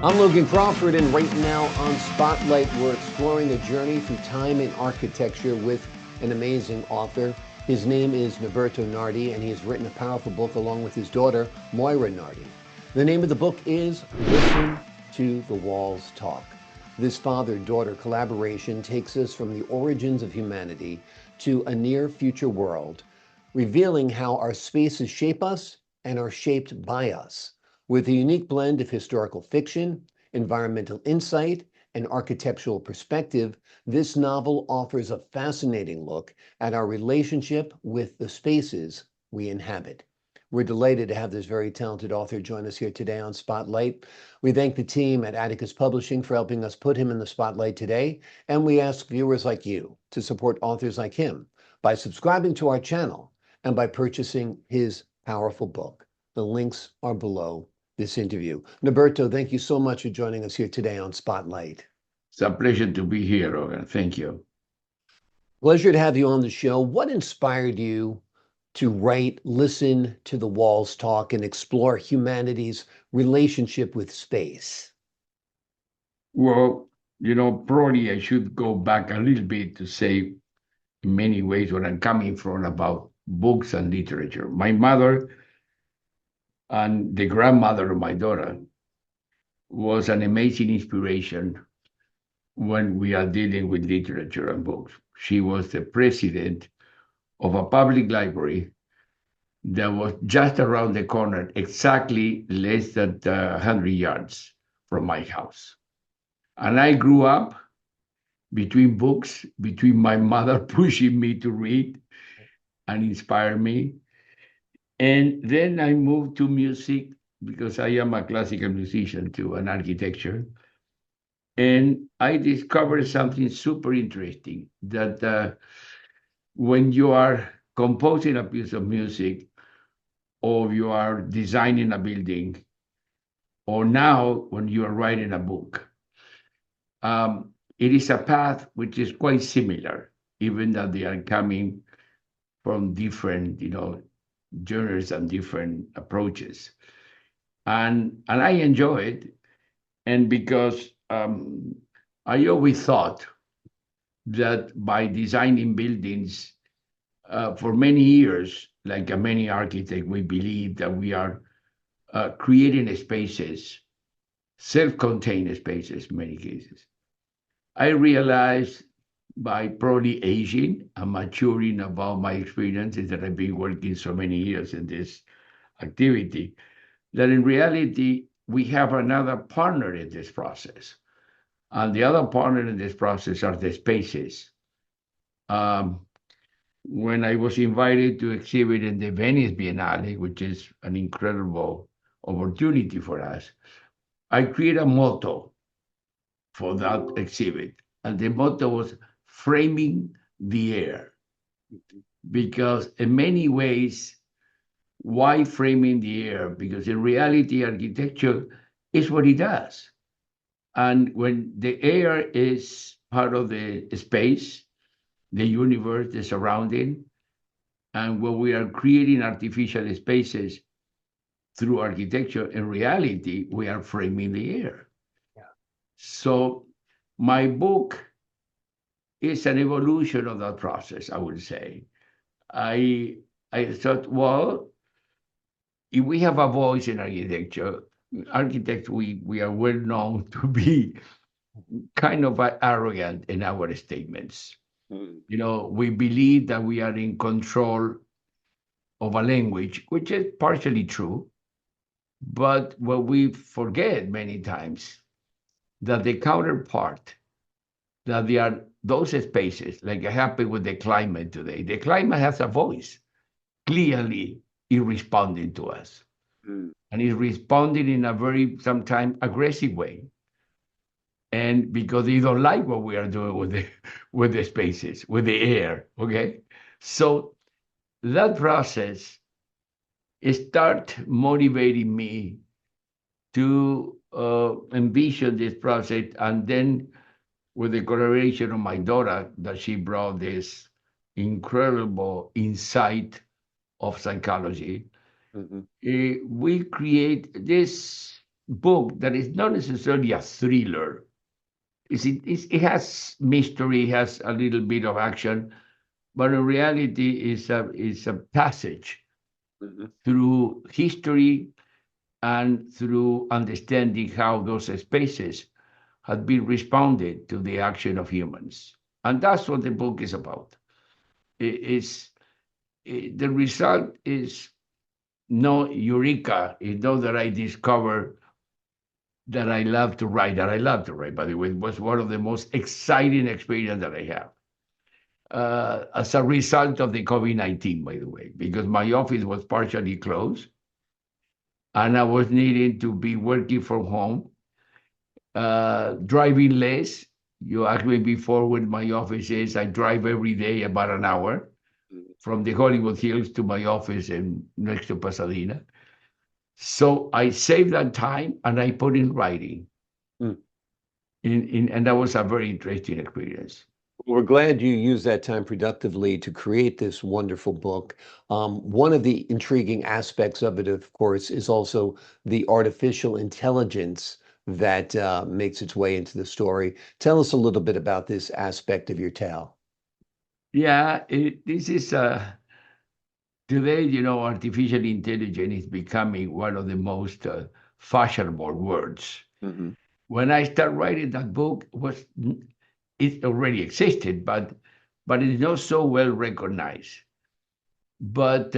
I'm Logan Crawford, and right now on Spotlight, we're exploring a journey through time and architecture with an amazing author. His name is Norberto Nardi, and he has written a powerful book along with his daughter, Moira Nardi. The name of the book is Listen to the Walls Talk. This father-daughter collaboration takes us from the origins of humanity to a near-future world, revealing how our spaces shape us and are shaped by us. With a unique blend of historical fiction, environmental insight, and architectural perspective, this novel offers a fascinating look at our relationship with the spaces we inhabit. We're delighted to have this very talented author join us here today on Spotlight. We thank the team at Atticus Publishing for helping us put him in the spotlight today, and we ask viewers like you to support authors like him by subscribing to our channel and by purchasing his powerful book. The links are below this interview. Norberto, thank you so much for joining us here today on Spotlight. It's a pleasure to be here, Logan. Thank you. Pleasure to have you on the show. What inspired you to write Listen to the Walls Talk and explore humanity's relationship with space? Well, probably I should go back a little bit to say, in many ways, where I'm coming from about books and literature. My mother and the grandmother of my daughter was an amazing inspiration when we are dealing with literature and books. She was the president of a public library that was just around the corner, exactly less than 100 yards from my house. And I grew up between books, between my mother pushing me to read and inspire me. And then I moved to music because I am a classical musician too, and architecture. And I discovered something super interesting that when you are composing a piece of music, or you are designing a building, or now when you are writing a book, it is a path which is quite similar, even though they are coming from different, genres and different approaches. And I enjoy it, and because I always thought that by designing buildings for many years, like many architects, we believe that we are creating spaces, self-contained spaces in many cases. I realized by probably aging and maturing about my experiences that I've been working so many years in this activity, that in reality, we have another partner in this process. And the other partner in this process are the spaces. When I was invited to exhibit in the Venice Biennale, which is an incredible opportunity for us, I created a motto for that exhibit. And the motto was framing the air. Because in many ways, why framing the air? Because in reality, architecture is what it does. And when the air is part of the space, the universe, the surrounding, and when we are creating artificial spaces through architecture, in reality, we are framing the air. Yeah. So my book is an evolution of that process, I would say. I thought, well, if we have a voice in architecture, architects, we are well known to be kind of arrogant in our statements. We believe that we are in control of a language, which is partially true. But what we forget many times, that the counterpart, that there are those spaces, like it happened with the climate today. The climate has a voice, clearly is responding to us. And is responding in a very, sometimes, aggressive way. And because they don't like what we are doing with the spaces, with the air, okay? So that process start motivating me to envision this project. And then with the collaboration of my daughter, that she brought this incredible insight of psychology, we create this book that is not necessarily a thriller. It has mystery, has a little bit of action, but in reality, is a passage Mhm. through history and through understanding how those spaces had been responded to the action of humans. And that's what the book is about. The result is no eureka, it's not that I discovered that I love to write, that I love to write, by the way. It was one of the most exciting experiences that I have. As a result of the COVID-19, by the way, because my office was partially closed and I was needing to be working from home, driving less. You asked me before when my office is, I drive every day about an hour Mhm. from the Hollywood Hills to my office in next to Pasadena. So I saved that time and I put in writing. Mm. And that was a very interesting experience. We're glad you used that time productively to create this wonderful book. One of the intriguing aspects of it, of course, is also the artificial intelligence that makes its way into the story. Tell us a little bit about this aspect of your tale. Yeah, this is today, artificial intelligence is becoming one of the most fashionable words. Hmm. When I started writing that book, it already existed, but it's not so well recognized. But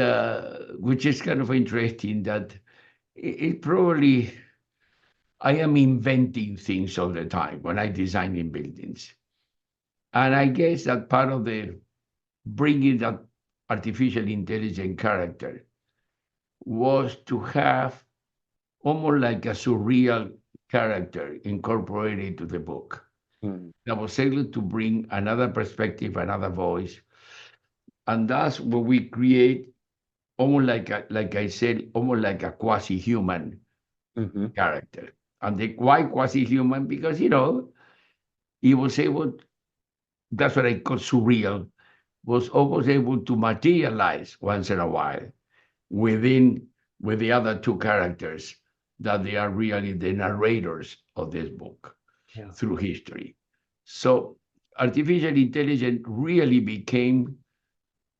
which is kind of interesting that it probably I am inventing things all the time when I design in buildings, and I guess that part of the bringing that artificial intelligence character was to have almost like a surreal character incorporated to the book Hmm. that was able to bring another perspective, another voice. And that's what we create almost like I said, almost like a quasi-human Hmm. character. And the why quasi-human? Because, he was able, that's what I call surreal, was almost able to materialize once in a while within with the other two characters that they are really the narrators of this book Yeah. through history. So artificial intelligence really became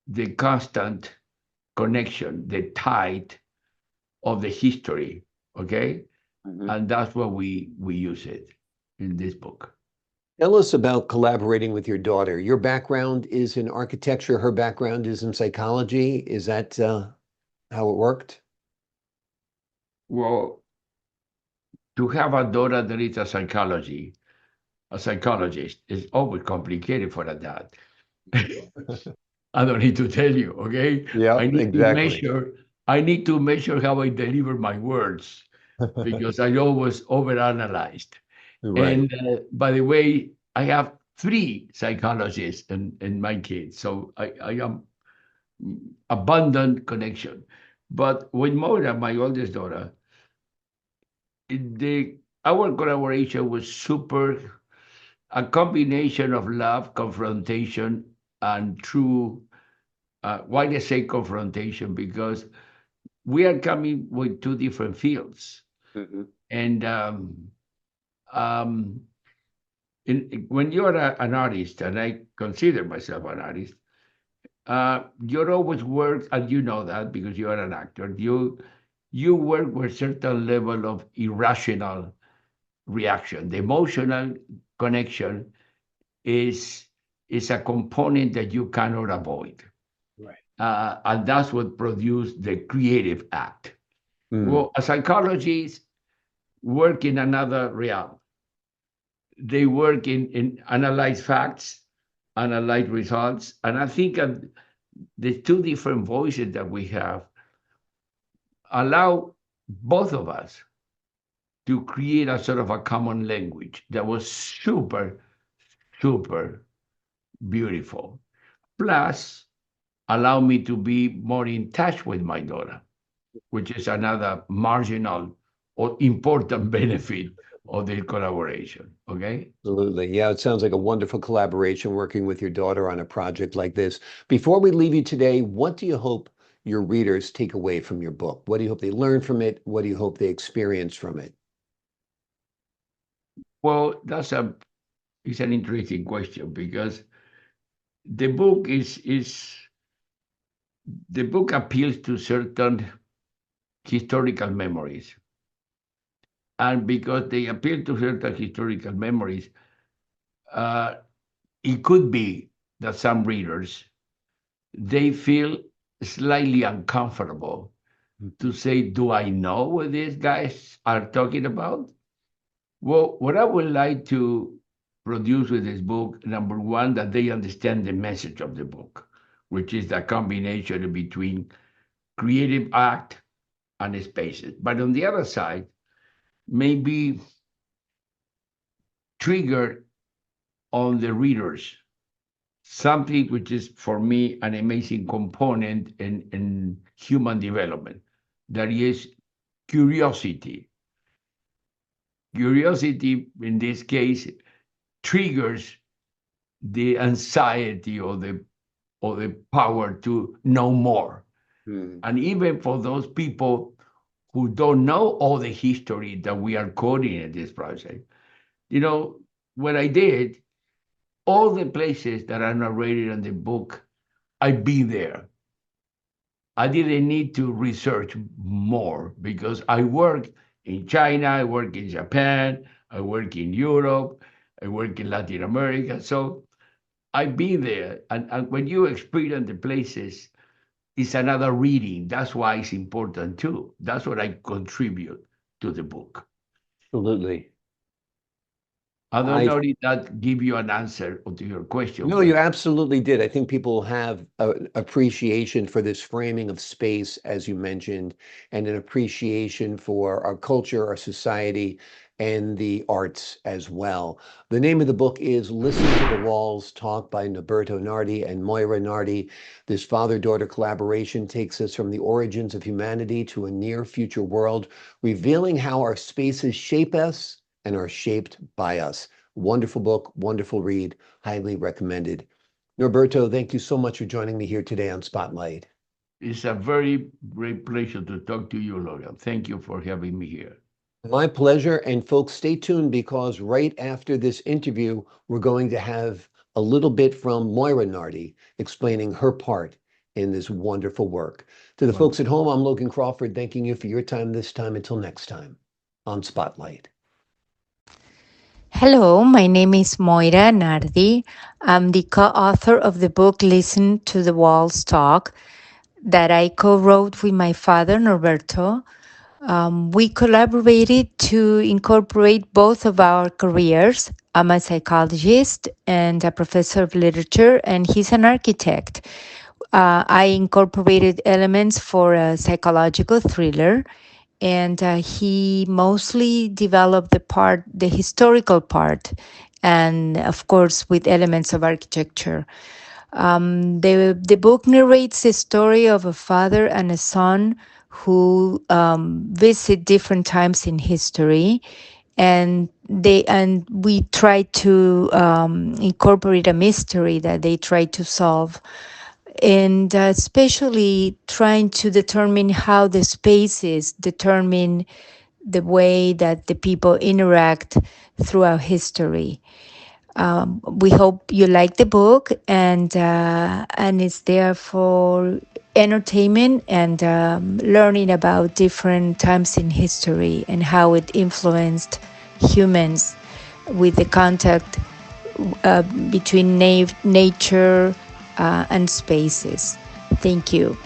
the constant connection, the tide of the history. Okay, Hmm. and that's what we use it in this book. Tell us about collaborating with your daughter. Your background is in architecture, her background is in psychology. Is that how it worked? Well, to have a daughter that is a psychologist is always complicated for a dad. I don't need to tell you, okay? I Yep, need to exactly. measure, I need to measure how I deliver my words because I always overanalyzed. Right. And by the way, I have three psychologists in my kids, so I am abundant connection. But with Moira, my oldest daughter, the our collaboration was super a combination of love, confrontation, and true. Why I say confrontation? Because we are coming with two different fields, Hmm. and um, when you're an artist, and I consider myself an artist, you're always work, and you know that because you are an actor. You work with certain level of irrational reaction. The emotional connection is is a component that you cannot avoid. Right. And that's what produced the creative act. Mm. Well, a psychologist work in another realm. They work in analyze facts, analyze results, and I think the two different voices that we have allow both of us to create a sort of a common language that was super, super beautiful. Plus, allow me to be more in touch with my daughter, which is another marginal or important benefit of the collaboration. Okay. Absolutely. Yeah, it sounds like a wonderful collaboration working with your daughter on a project like this. Before we leave you today, what do you hope your readers take away from your book? What do you hope they learn from it? What do you hope they experience from it? Well, it's an interesting question because the book is the book appeals to certain historical memories. And because they appeal to certain historical memories, uh, it could be that some readers they feel slightly uncomfortable to say, "Do I know what these guys are talking about?" Well, what I would like to produce with this book, number one, that they understand the message of the book, which is the combination between creative act and spaces. But on the other side, maybe trigger on the readers something which is for me an amazing component in human development. That is curiosity. Curiosity, in this case, triggers the anxiety or the power to know more. Hmm. And even for those people who don't know all the history that we are coding in this project, you know, what I did, all the places that are narrated in the book, I've been there. I didn't need to research more because I work in China, I work in Japan, I work in Europe, I work in Latin America. So I've been there. And when you experience the places, it's another reading. That's why it's important too. That's what I contribute to the book. Absolutely. I don't I know if that give you an answer to your question, No, but you absolutely did. I think people have an appreciation for this framing of space, as you mentioned, and an appreciation for our culture, our society, and the arts as well. The name of the book is Listen to the Walls Talk by Norberto Nardi and Moira Nardi. This father-daughter collaboration takes us from the origins of humanity to a near future world, revealing how our spaces shape us and are shaped by us. Wonderful book, wonderful read, highly recommended. Norberto, thank you so much for joining me here today on Spotlight. it's a very great pleasure to talk to you, Logan. Thank you for having me here. My pleasure. And folks, stay tuned because right after this interview, we're going to have a little bit from Moira Nardi explaining her part in this wonderful work. To the folks at home, I'm Logan Crawford, thanking you for your time this time. Until next time on Spotlight. Hello, my name is Moira Nardi. I'm the co author of the book Listen to the Walls Talk that I co wrote with my father, Norberto. We collaborated to incorporate both of our careers. I'm a psychologist and a professor of literature, and he's an architect. I incorporated elements for a psychological thriller, and he mostly developed the historical part, and of course with elements of architecture. The book narrates the story of a father and a son who visit different times in history, and we try to incorporate a mystery that they try to solve, and especially trying to determine how the spaces determine the way that the people interact throughout history. We hope you like the book, and it's there for entertainment and learning about different times in history and how it influenced humans with the contact between nature and spaces. Thank you.